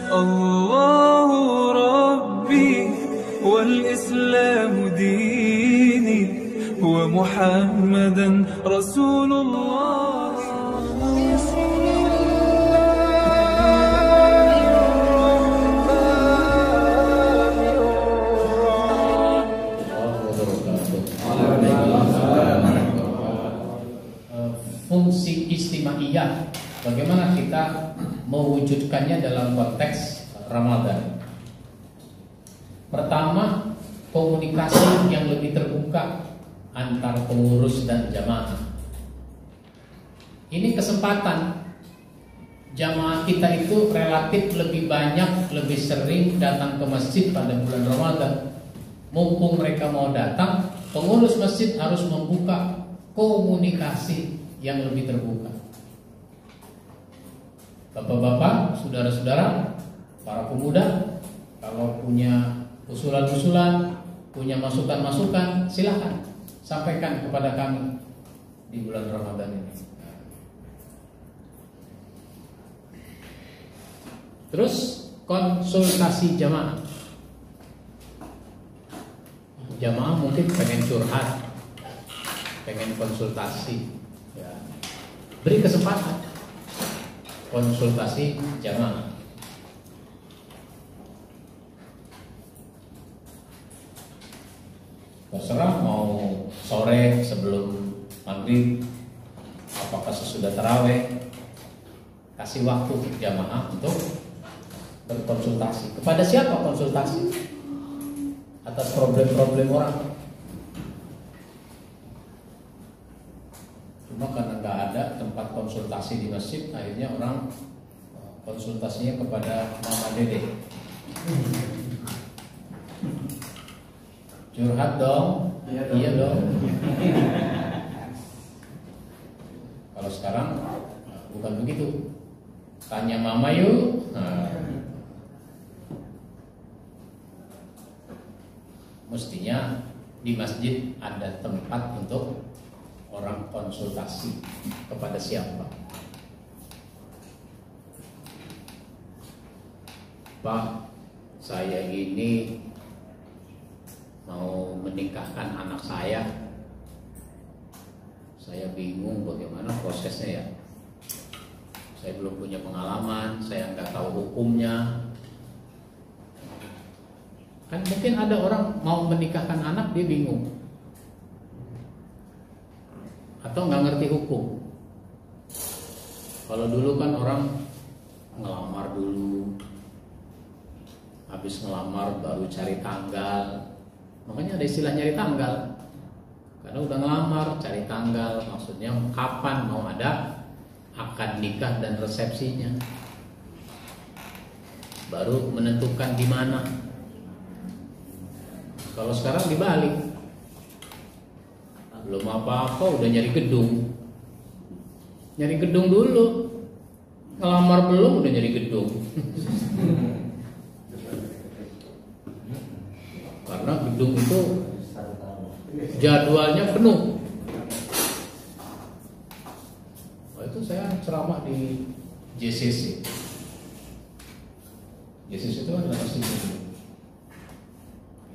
الله ربي والإسلام ديني ومحمدا رسول الله. Fungsi istimaiyah, bagaimana kita mewujudkannya dalam konteks Ramadan. Pertama, komunikasi yang lebih terbuka antar pengurus dan jamaah. Ini kesempatan jamaah kita itu relatif lebih banyak, lebih sering datang ke masjid pada bulan Ramadan. Mumpung mereka mau datang, pengurus masjid harus membuka komunikasi yang lebih terbuka. Bapak-bapak, saudara-saudara, para pemuda, kalau punya usulan-usulan, punya masukan-masukan, silakan sampaikan kepada kami di bulan Ramadan ini. Terus konsultasi jamaah. Jamaah mungkin pengen curhat, pengen konsultasi. Ya. Beri kesempatan konsultasi jamaah. Terserah mau sore sebelum maghrib, apakah sesudah taraweh, kasih waktu jamaah untuk berkonsultasi. Kepada siapa konsultasi? Atas problem-problem orang. Cuma karena nggak ada tempat konsultasi di masjid, akhirnya orang konsultasinya kepada Mama Dede. Curhat dong, iya dong. Kalau sekarang bukan begitu. Tanya Mama yuk. Mestinya di masjid ada tempat untuk orang konsultasi. Kepada siapa? Pak, saya ini mau menikahkan anak saya. Saya bingung bagaimana prosesnya ya. Saya belum punya pengalaman, saya nggak tahu hukumnya. Kan mungkin ada orang mau menikahkan anak, dia bingung atau nggak ngerti hukum. Kalau dulu kan orang ngelamar dulu, habis ngelamar baru cari tanggal. Makanya ada istilah nyari tanggal, karena udah ngelamar cari tanggal, maksudnya kapan mau ada akad nikah dan resepsinya, baru menentukan di mana. Kalau sekarang dibalik, belum apa-apa udah nyari gedung. Nyari gedung dulu, ngelamar belum udah nyari gedung. Karena gedung itu jadwalnya penuh. Oh, itu saya ceramah di JCC. JCC itu kan adalah masjid.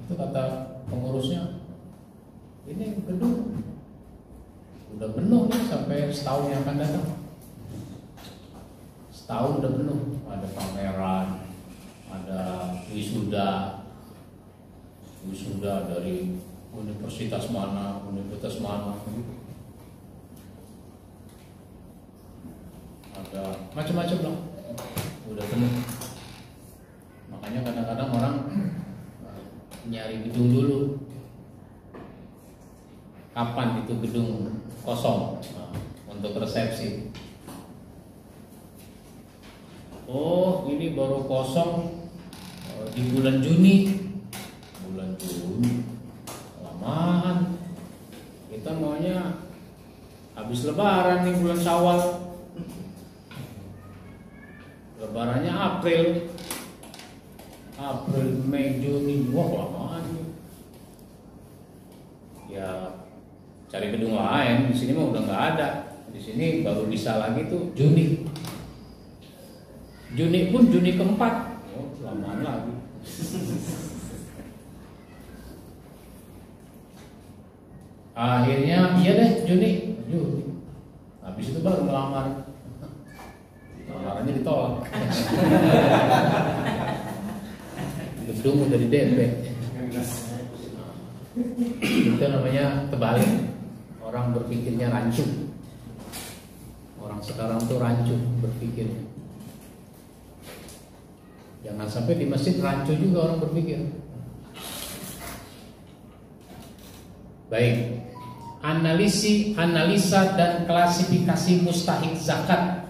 Itu kata pengurusnya, ini gedung udah penuh nih sampai setahun yang akan datang. Setahun udah penuh, ada pameran, ada wisuda dari universitas mana, ada macam-macam lah, udah penuh. Makanya kadang-kadang orang nyari gedung dulu, kapan itu gedung kosong untuk resepsi. Oh, ini baru kosong di bulan Juni. Bulan Juni lamaan. Kita maunya habis lebaran nih, bulan Syawal. Lebarannya April, Mei, Juni. Wah, lamaan. Ya cari gedung lain. Di sini mah udah nggak ada. Di sini baru bisa lagi tuh Juni. Juni pun Juni keempat. Oh, lamaan lagi. Akhirnya iya deh Juni. Habis itu baru melamar. Lamarannya ditolak. Gedung udah di DP. Itu namanya terbalik. Orang berpikirnya rancu. Orang sekarang tuh rancu berpikirnya. Jangan sampai di masjid rancu juga orang berpikir. Baik. Analisa dan klasifikasi mustahik zakat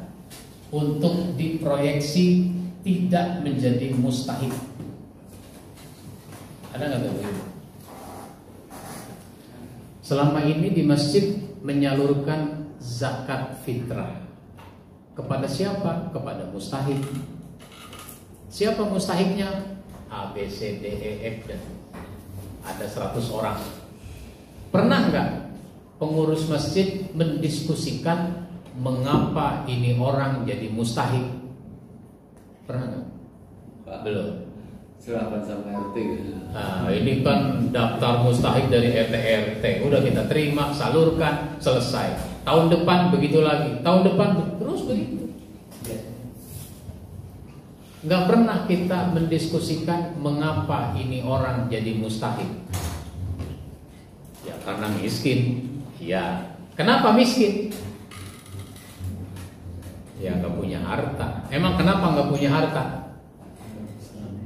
untuk diproyeksi tidak menjadi mustahik. Ada nggak begitu? Selama ini di masjid menyalurkan zakat fitrah kepada siapa? Kepada mustahik. Siapa mustahiknya? A, B, C, D, E, F dan ada 100 orang. Pernah nggak pengurus masjid mendiskusikan mengapa ini orang jadi mustahik? Pernah nggak? Belum. Silahkan sama RT. Nah, ini kan daftar mustahik dari RT. Udah kita terima, salurkan, selesai. Tahun depan begitu lagi. Tahun depan terus begitu. Nggak pernah kita mendiskusikan mengapa ini orang jadi mustahik. Ya karena miskin. Ya. Kenapa miskin? Ya nggak punya harta. Emang kenapa nggak punya harta?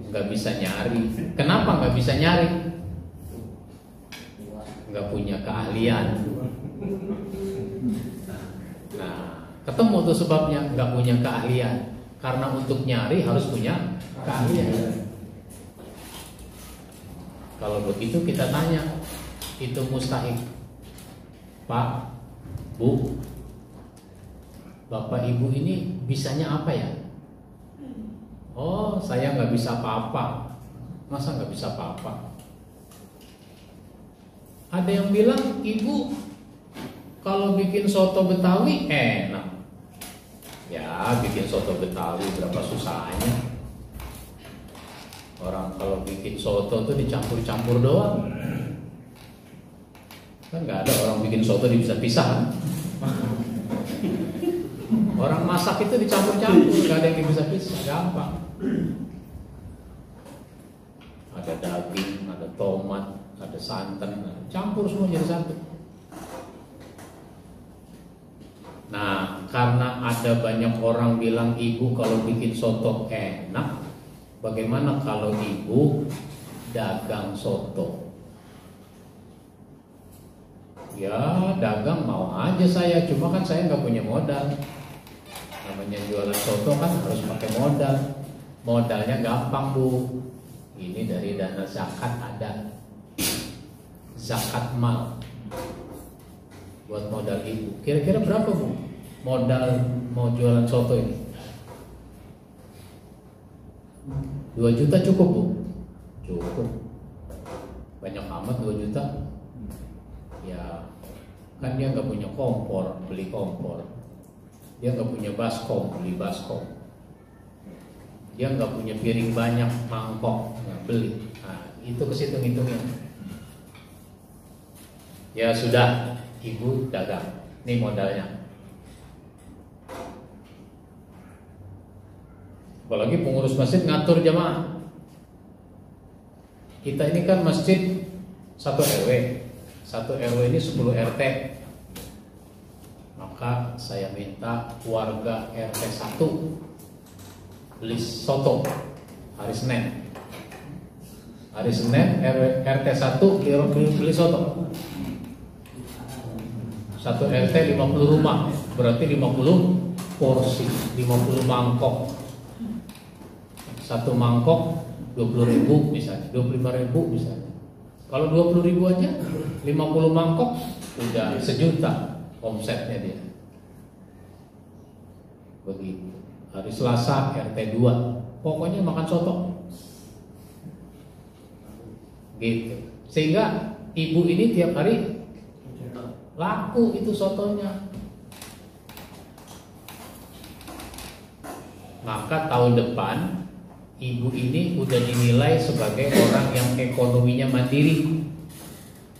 Nggak bisa nyari. Kenapa nggak bisa nyari? Nggak punya keahlian. Nah, ketemu tuh sebabnya, nggak punya keahlian. Karena untuk nyari harus punya keahlian. Kalau begitu kita tanya, itu mustahik. Pak, Bu, Bapak Ibu ini bisanya apa ya? Oh, saya nggak bisa apa-apa. Masa nggak bisa apa-apa? Ada yang bilang, Ibu kalau bikin soto Betawi enak. Ya, bikin soto Betawi berapa susahnya? Orang kalau bikin soto tuh dicampur-campur doang. Kan nggak ada orang bikin soto dipisah-pisah. Orang masak itu dicampur-campur, nggak ada yang bisa-pisah, gampang. Ada daging, ada tomat, ada santan, campur semua jadi satu. Nah, karena ada banyak orang bilang ibu kalau bikin soto enak, bagaimana kalau ibu dagang soto? Ya, dagang mau aja saya, cuma kan saya nggak punya modal. Namanya jualan soto kan harus pakai modal. Modalnya gampang Bu. Ini dari dana zakat ada. Zakat mal. Buat modal ibu. Kira-kira berapa Bu? Modal mau jualan soto ini? 2 juta cukup Bu? Cukup. Banyak amat 2 juta. Ya, kan dia nggak punya kompor, beli kompor. Dia nggak punya baskom, beli baskom. Dia nggak punya piring banyak, mangkok, nggak beli. Nah, itu kesitung-hitungnya. Ya sudah, ibu dagang. Ini modalnya. Apalagi pengurus masjid ngatur jamaah. Kita ini kan masjid 1 RW. 1 RW ini 10 RT. Maka saya minta warga RT 1 beli soto hari Senin. Hari Senin RT 1 beli soto. 1 RT 50 rumah, berarti 50 porsi, 50 mangkok. 1 mangkok 20.000 misalnya, 25.000 misalnya. Kalau 20.000 aja, 50 mangkok udah 1 juta omsetnya dia. Begitu. Hari Selasa RT 2 pokoknya makan soto. Gitu. Sehingga ibu ini tiap hari laku itu sotonya. Maka tahun depan ibu ini udah dinilai sebagai orang yang ekonominya mandiri,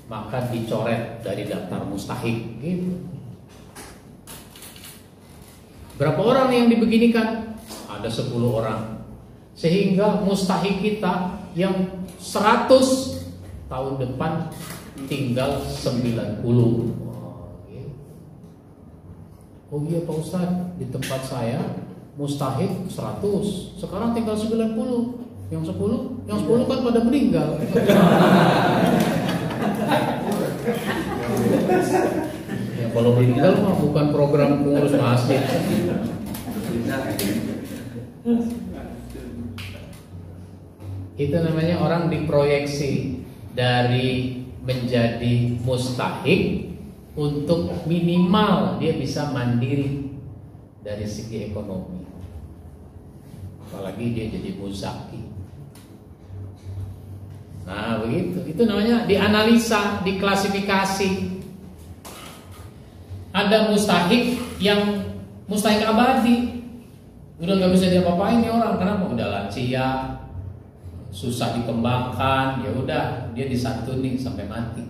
maka dicoret dari daftar mustahik gitu. Berapa orang yang dibeginikan? Ada 10 orang. Sehingga mustahik kita yang 100 tahun depan tinggal 90. Oh iya Pak Ustadz, di tempat saya mustahik 100, sekarang tinggal 90. Yang 10 kan pada meninggal. Ya kalau meninggal mah bukan program pengurus masjid. Itu namanya orang diproyeksi dari menjadi mustahik untuk minimal dia bisa mandiri dari segi ekonomi. Apalagi dia jadi muzaki. Nah begitu, itu namanya dianalisa, diklasifikasi. Ada mustahik yang mustahik abadi, udah nggak bisa diapa-apain nih orang, kenapa? Udah lansia, susah dikembangkan, ya udah dia disantuni sampai mati.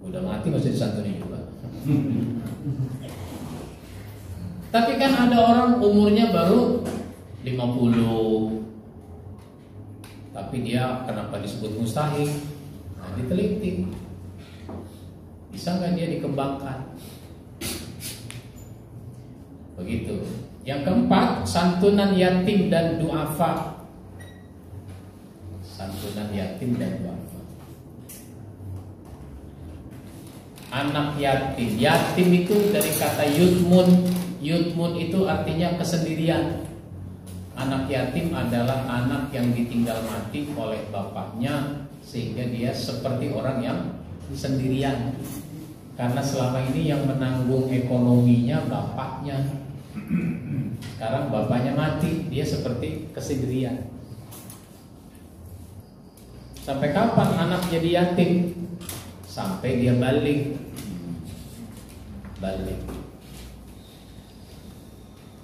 Udah mati masih disantuni juga. Tapi kan ada orang umurnya baru 50, tapi dia kenapa disebut mustahik? Nah, diteliti, bisa nggak dia dikembangkan? Begitu. Yang keempat, santunan yatim dan duafa. Santunan yatim dan duafa. Anak yatim. Yatim itu dari kata yutmun. Yutmun itu artinya kesendirian. Anak yatim adalah anak yang ditinggal mati oleh bapaknya, sehingga dia seperti orang yang sendirian. Karena selama ini yang menanggung ekonominya bapaknya. Sekarang bapaknya mati, dia seperti kesendirian. Sampai kapan anak jadi yatim? Sampai dia balik.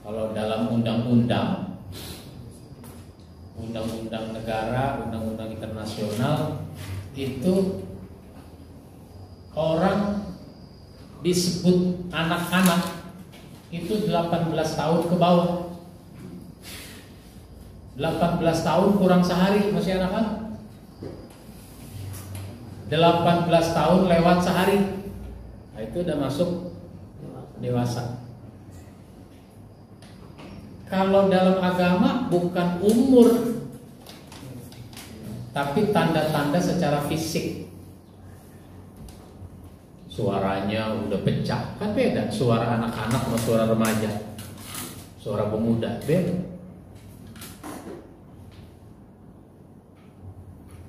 Kalau dalam undang-undang negara, undang-undang internasional, itu orang disebut anak-anak itu 18 tahun ke bawah. 18 tahun kurang sehari masih anak-anak. 18 tahun lewat sehari, nah, itu udah masuk dewasa. Kalau dalam agama bukan umur, tapi tanda-tanda secara fisik. Suaranya udah pecah, kan beda suara anak-anak sama suara remaja, suara pemuda, beda.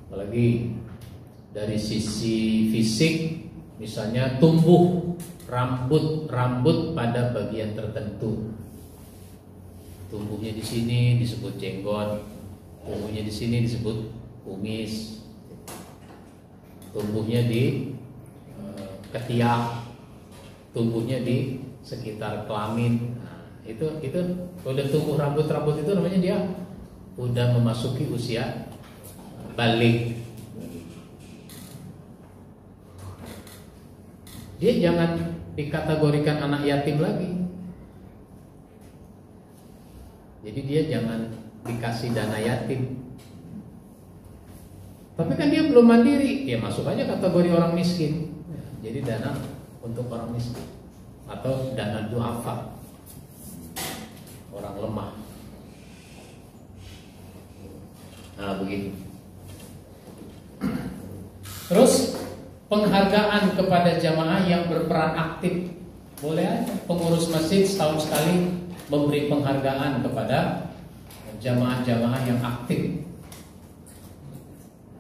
Apalagi dari sisi fisik, misalnya tumbuh rambut pada bagian tertentu. Tumbuhnya di sini disebut jenggot, tumbuhnya di sini disebut kumis, tumbuhnya di ketiak, tumbuhnya di sekitar kelamin. Nah, itu udah tumbuh rambut itu namanya dia udah memasuki usia balik. Dia jangan dikategorikan anak yatim lagi. Jadi dia jangan dikasih dana yatim. Tapi kan dia belum mandiri, ya masuk aja kategori orang miskin. Jadi dana untuk orang miskin atau dana duafa, orang lemah. Nah begitu. Terus penghargaan kepada jamaah yang berperan aktif. Boleh aja pengurus masjid setahun sekali memberi penghargaan kepada jamaah-jamaah yang aktif.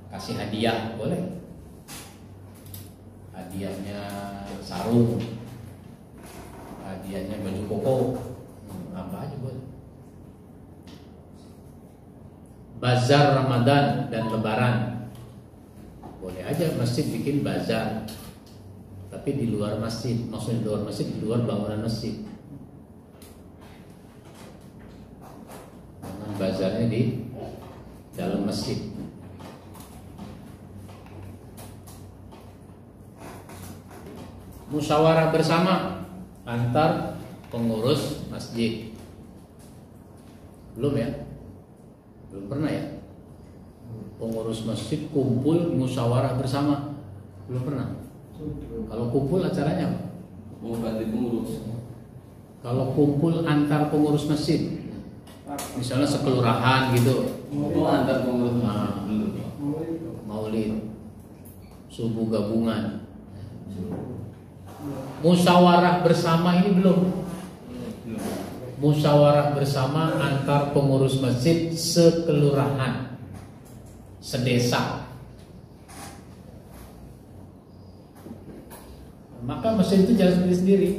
Kasih hadiah, boleh. Hadiahnya sarung, hadiahnya baju koko, apa aja boleh. Bazar Ramadan dan Lebaran, boleh aja masjid bikin bazar, tapi di luar masjid. Maksudnya di luar masjid, di luar bangunan masjid. bazarnya di dalam masjid. Musyawarah bersama antar pengurus masjid. Belum ya? Belum pernah ya? Pengurus masjid kumpul musyawarah bersama. Belum pernah. Kalau kumpul acaranya apa? Mau ganti pengurus. Kalau kumpul antar pengurus masjid, misalnya sekelurahan gitu. Oh, antar pengurus. Nah, maulid, subuh gabungan. Musyawarah bersama ini belum. Musyawarah bersama antar pengurus masjid sekelurahan, sedesa. Maka masjid itu jalan sendiri-sendiri.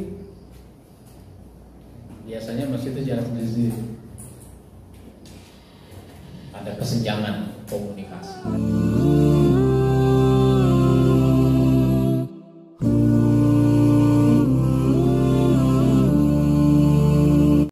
Biasanya masjid itu jalan sendiri-sendiri. Ada kesenjangan komunikasi.